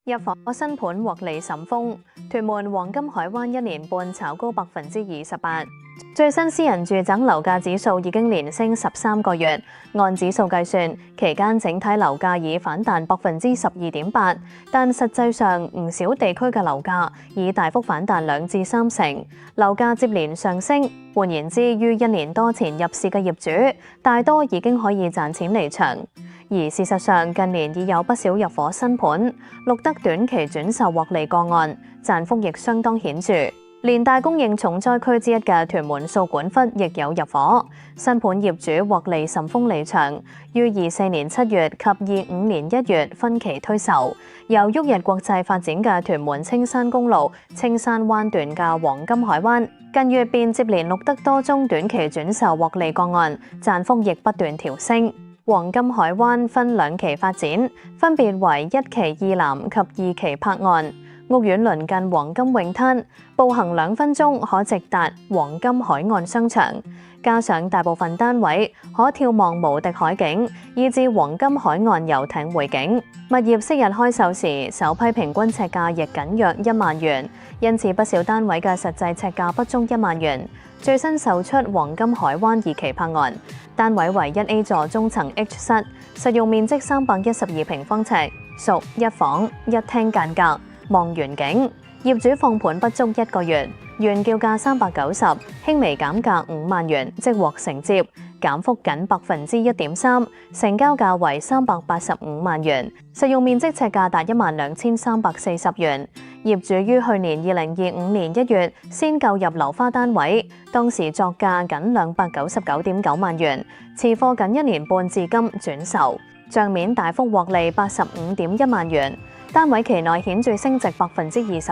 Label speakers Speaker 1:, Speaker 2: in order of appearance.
Speaker 1: 入伙新盤獲利甚豐，屯門黃金海灣1年半炒高28%，最新私人住宅樓價指數已經連升13個月，按指數計算，期間整體樓價已反彈12.8%，但實際上唔少地區嘅樓價已大幅反彈2至3成，樓價接連上升。換言之，於1年多前入市嘅業主，大多已經可以賺錢離場。而事實上，近年已有不少入伙新盤錄得短期轉售獲利個案，賺幅亦相當顯著。連大供應重災區之一嘅屯門掃管笏亦有入伙，新盤業主獲利甚豐離場，於24年7月及25年1月分期推售。由旭日國際發展嘅屯門青山公路青山灣段嘅黃金海灣，近月便接連錄得多宗短期轉售獲利個案，賺幅亦不斷調升。黃金海灣分2期發展，分別為1期二南及2期柏岸。屋苑鄰近黃金泳灘，步行2分鐘可直達黃金海岸商場，加上大部分單位可眺望無敵海景，以至黃金海岸遊艇匯景。物業昔日開售時，首批平均尺價亦僅約1萬元，因此不少單位嘅實際尺價不足1萬元。最新售出黃金海灣2期柏岸，單位為1A 座中層 H 室，實用面積312平方尺，屬1房1廳間隔，望遠景。業主放盤不足1個月，原叫價390，輕微減價5萬元，即獲承接，減幅僅1.3%，成交價為385萬元，實用面積尺價達12,340元。業主於去年2025年1月先購入樓花單位，當時作價僅299.9萬元，持貨僅1年半至今轉售，帳面大幅獲利85.1萬元，單位期內顯著升值28%。